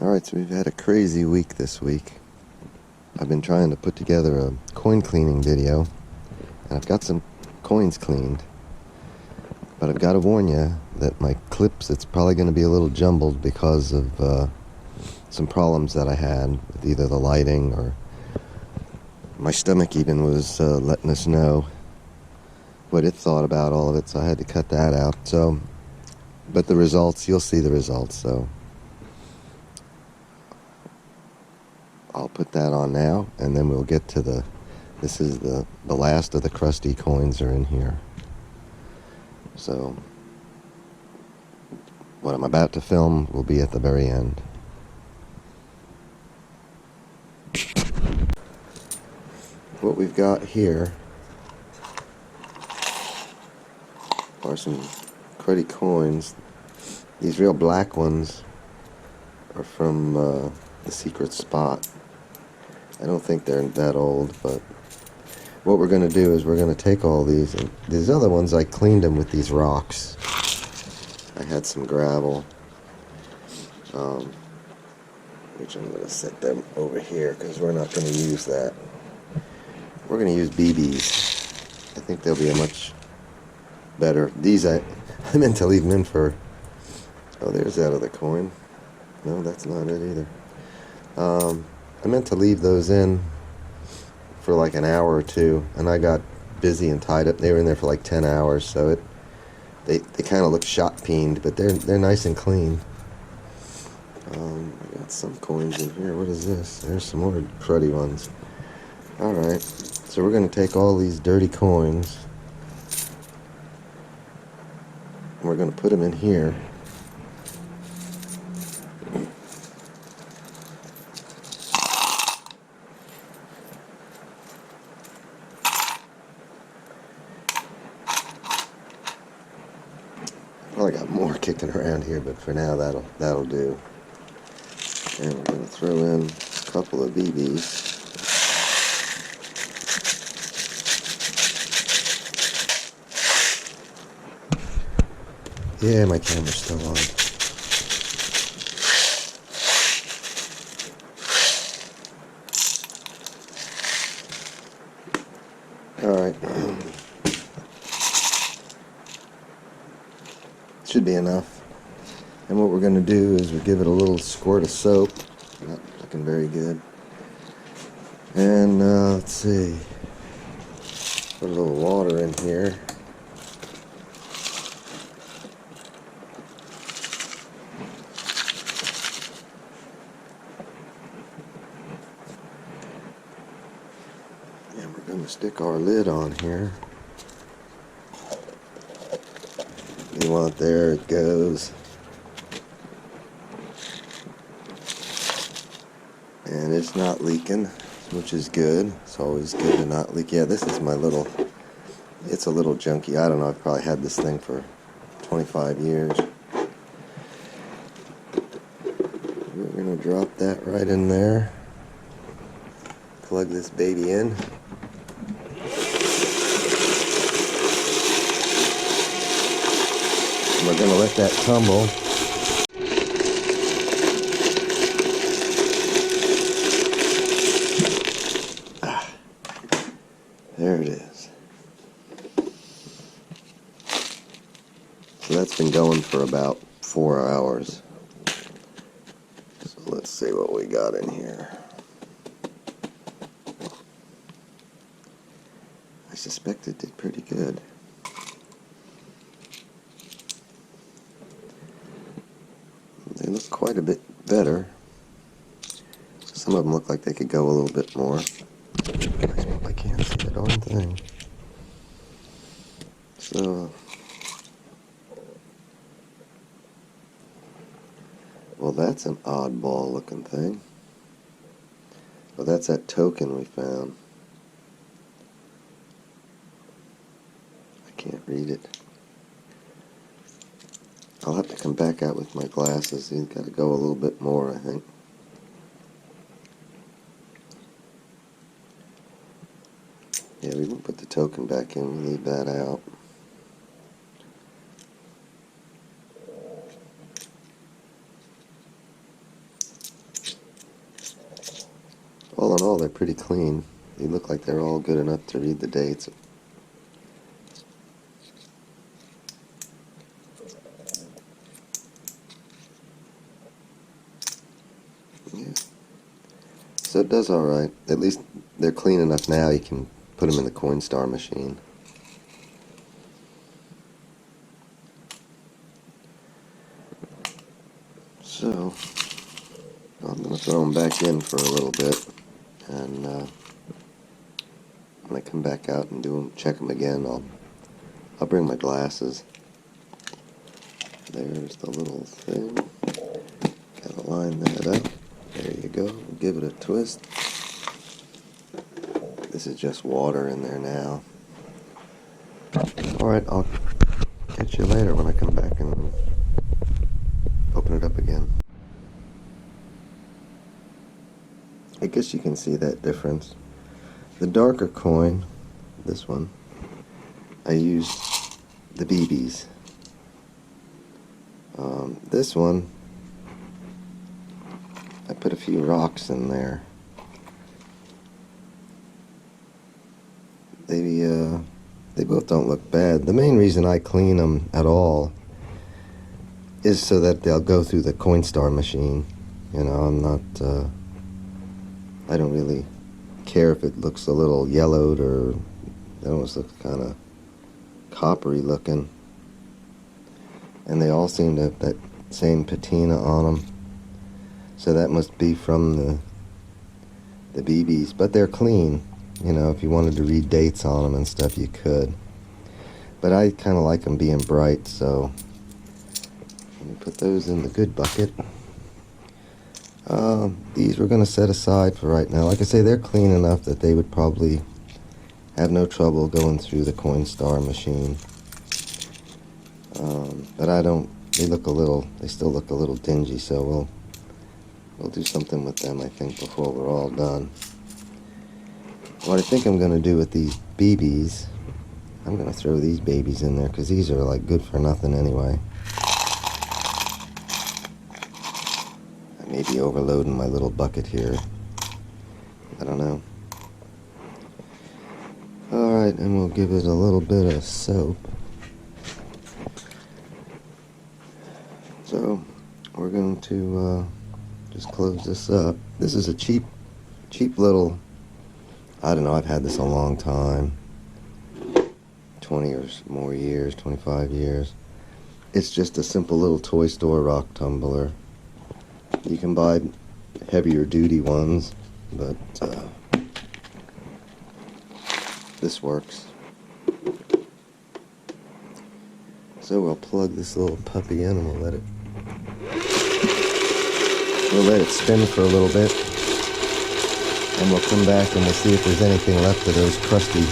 Alright, so we've had a crazy week this week. I've been trying to put together a coin cleaning video, and I've got some coins cleaned. But I've got to warn you that my clips, it's probably going to be a little jumbled because of some problems that I had with either the lighting or my stomach even was letting us know what it thought about all of it, so I had to cut that out. So, but the results, you'll see the results, so I'll put that on now, and then we'll get to this is the last of the Crusty coins are in here. So, what I'm about to film will be at the very end. What we've got here are some cruddy coins. These real black ones are from the secret spot. I don't think they're that old, but what we're going to do is we're going to take all these, and these other ones I cleaned them with these rocks. I had some gravel, which I'm going to set them over here because we're not going to use that. We're going to use BBs. I think they'll be a much better. These I meant to leave them in for. Oh, there's that other coin. No, that's not it either. I meant to leave those in for like an hour or two, and I got busy and tied up. They were in there for like 10 hours, so they kind of look shot peened, but they're nice and clean. I got some coins in here. What is this? There's some more cruddy ones. Alright, so we're going to take all these dirty coins, and we're going to put them in here. Probably got more kicking around here, but for now that'll do. And we're going to throw in a couple of BBs. Yeah, my camera's still on. Alright. Should be enough. And what we're going to do is we give it a little squirt of soap. Not looking very good. And let's see. Put a little water in here. And we're going to stick our lid on here. You want there it goes. And it's not leaking, which is good. It's always good to not leak. Yeah, this is my little, it's a little junky. I don't know, I've probably had this thing for 25 years. We're going to drop that right in there. Plug this baby in. And we're going to let that tumble. There it is. So that's been going for about 4 hours. So let's see what we got in here. I suspect it did pretty good. They look quite a bit better. Some of them look like they could go a little bit more. I can't see the darn thing. So, well, that's an oddball looking thing. Well, that's that token we found. I can't read it. I'll have to come back out with my glasses. These got to go a little bit more, I think. Yeah, we won't put the token back in. We leave that out. All in all, they're pretty clean. They look like they're all good enough to read the dates. Yeah. So it does alright. At least they're clean enough now you can put them in the Coinstar machine. So, I'm going to throw them back in for a little bit, and when I come back out and check them again, I'll bring my glasses. There's the little thing. Gotta line that up. There you go. Give it a twist. This is just water in there now. Alright, I'll catch you later when I come back and open it up again. I guess you can see that difference. The darker coin, this one, I used the BBs. This one, I put a few rocks in there. They both don't look bad. The main reason I clean them at all is so that they'll go through the Coinstar machine. You know, I don't really care if it looks a little yellowed or it almost looks kind of coppery looking. And they all seem to have that same patina on them. So that must be from the BBs. But they're clean. You know, if you wanted to read dates on them and stuff, you could. But I kind of like them being bright, so let me put those in the good bucket. These we're going to set aside for right now. Like I say, they're clean enough that they would probably have no trouble going through the Coinstar machine. But they still look a little dingy, so we'll do something with them, I think, before we're all done. What I think I'm going to do with these BBs, I'm going to throw these babies in there because these are like good for nothing anyway. I may be overloading my little bucket here. I don't know. Alright, and we'll give it a little bit of soap. So, we're going to just close this up. This is a cheap little, I don't know, I've had this a long time. 20 or more years, 25 years. It's just a simple little toy store rock tumbler. You can buy heavier duty ones, but this works. So we'll plug this little puppy in and we'll let it spin for a little bit, and we'll come back and we'll see if there's anything left of those crusty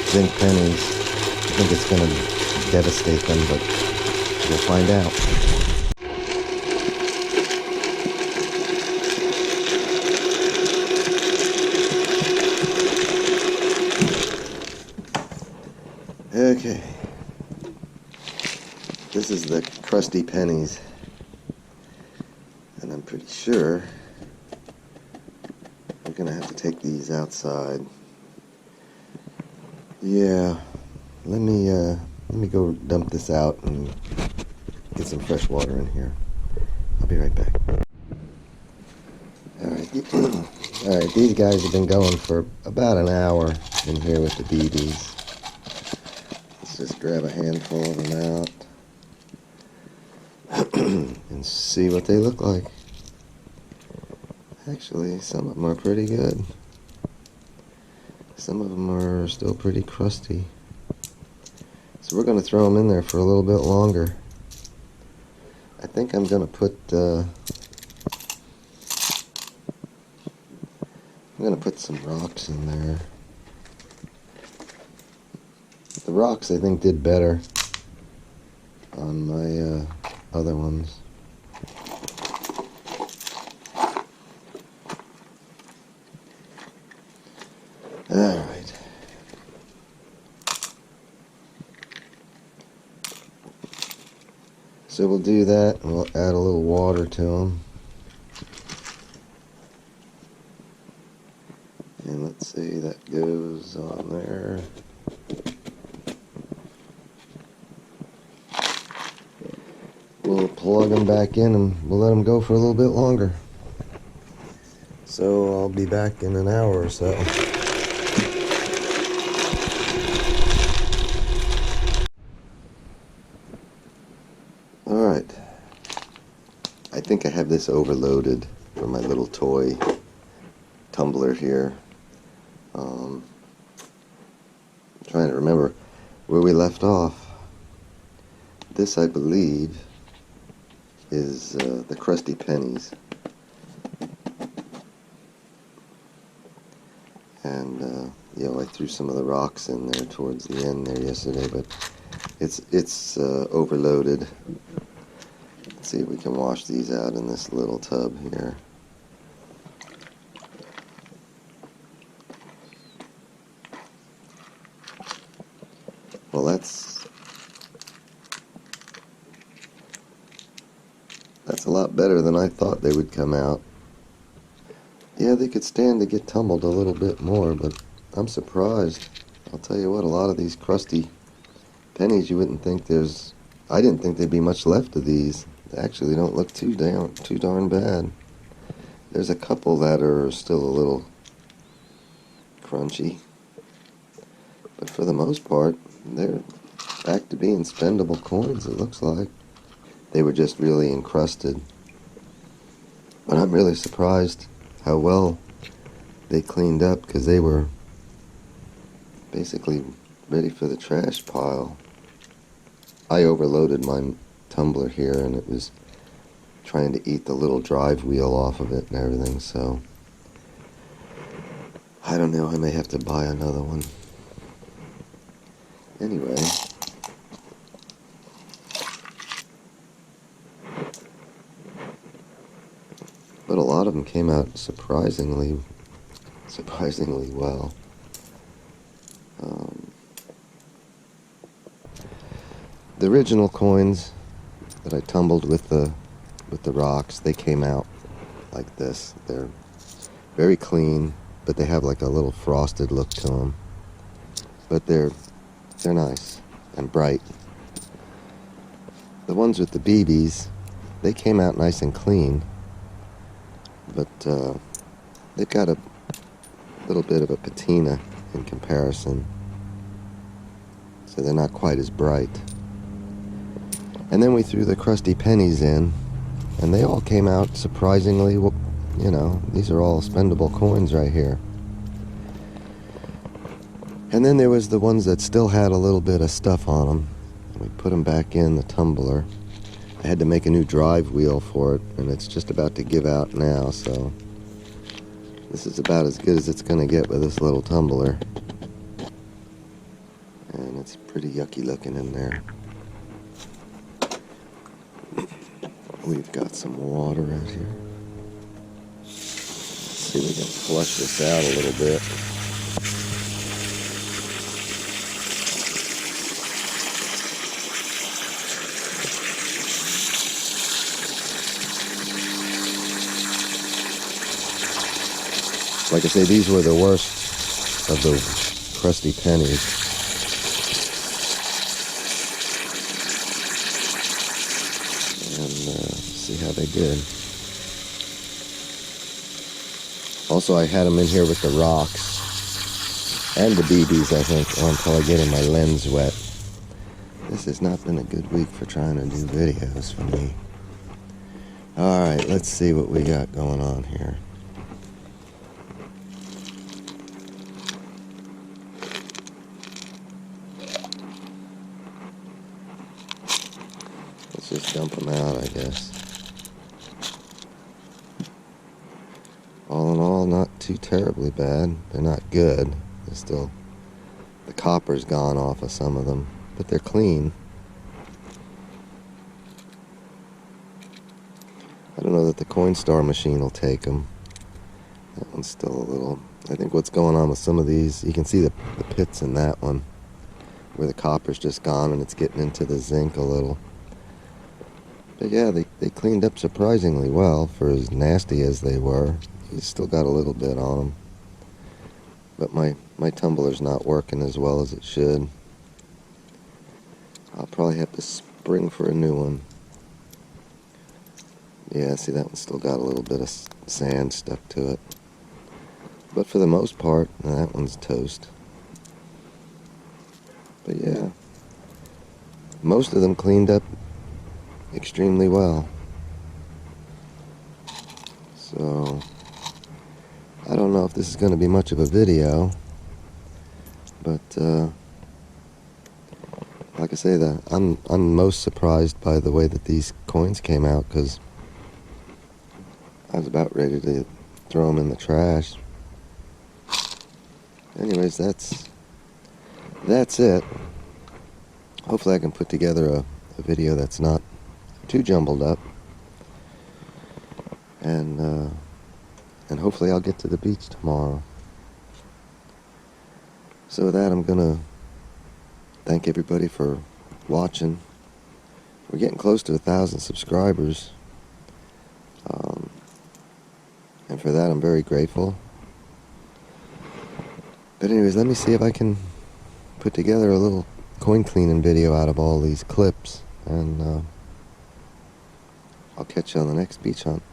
zinc pennies. I think it's going to devastate them, but we'll find out. Okay. This is the crusty pennies. And I'm pretty sure we're going to have to take these outside. Yeah. Let me go dump this out and get some fresh water in here. I'll be right back. Alright, these guys have been going for about an hour in here with the BBs. Let's just grab a handful of them out and see what they look like. Actually, some of them are pretty good. Some of them are still pretty crusty. So we're going to throw them in there for a little bit longer. I think I'm going to put some rocks in there. The rocks I think did better on my other ones. Alright. So we'll do that, and we'll add a little water to them. See, that goes on there. We'll plug them back in and we'll let them go for a little bit longer. So I'll be back in an hour or so. Alright. I think I have this overloaded for my little toy tumbler here. I'm trying to remember where we left off. This, I believe, is the Crusty pennies. And I threw some of the rocks in there towards the end there yesterday, but it's overloaded. Let's see if we can wash these out in this little tub here. Well, that's a lot better than I thought they would come out. Yeah, they could stand to get tumbled a little bit more, but I'm surprised. I'll tell you what, a lot of these crusty pennies, you wouldn't think I didn't think there'd be much left of these. They actually don't look too darn bad. There's a couple that are still a little crunchy, but for the most part, they're back to being spendable coins, it looks like. They were just really encrusted. But I'm really surprised how well they cleaned up, because they were basically ready for the trash pile. I overloaded my tumbler here, and it was trying to eat the little drive wheel off of it and everything, so I don't know, I may have to buy another one. Anyway, but a lot of them came out surprisingly well. The original coins that I tumbled with the rocks, they came out like this. They're very clean, but they have like a little frosted look to them. But they're nice and bright. The ones with the BBs, they came out nice and clean, but they've got a little bit of a patina in comparison, so they're not quite as bright. And then we threw the Crusty pennies in, and they all came out surprisingly, these are all spendable coins right here. And then there was the ones that still had a little bit of stuff on them. We put them back in the tumbler. I had to make a new drive wheel for it, and it's just about to give out now, so this is about as good as it's going to get with this little tumbler. And it's pretty yucky looking in there. We've got some water out here. Let's see if we can flush this out a little bit. Like I say, these were the worst of the Crusty pennies. And see how they did. Also, I had them in here with the rocks and the BBs, I think, until I get my lens wet. This has not been a good week for trying to do videos for me. Alright, let's see what we got going on here. Let's just dump them out, I guess. All in all, not too terribly bad. They're not good. They're still, the copper's gone off of some of them, but they're clean. I don't know that the Coinstar machine will take them. That one's still a little, I think what's going on with some of these, you can see the pits in that one, where the copper's just gone and it's getting into the zinc a little. But yeah, they cleaned up surprisingly well for as nasty as they were. You still got a little bit on them. but my tumbler's not working as well as it should. I'll probably have to spring for a new one. Yeah, see, that one's still got a little bit of sand stuck to it. But for the most part, that one's toast. But yeah, most of them cleaned up extremely well. So, I don't know if this is going to be much of a video, but like I say, I'm most surprised by the way that these coins came out, because I was about ready to throw them in the trash. Anyways, that's it. Hopefully I can put together a video that's not too jumbled up, and hopefully I'll get to the beach tomorrow. So with that, I'm gonna thank everybody for watching. We're getting close to 1,000 subscribers, and for that I'm very grateful. But anyways, let me see if I can put together a little coin cleaning video out of all these clips, and I'll catch you on the next beach hunt.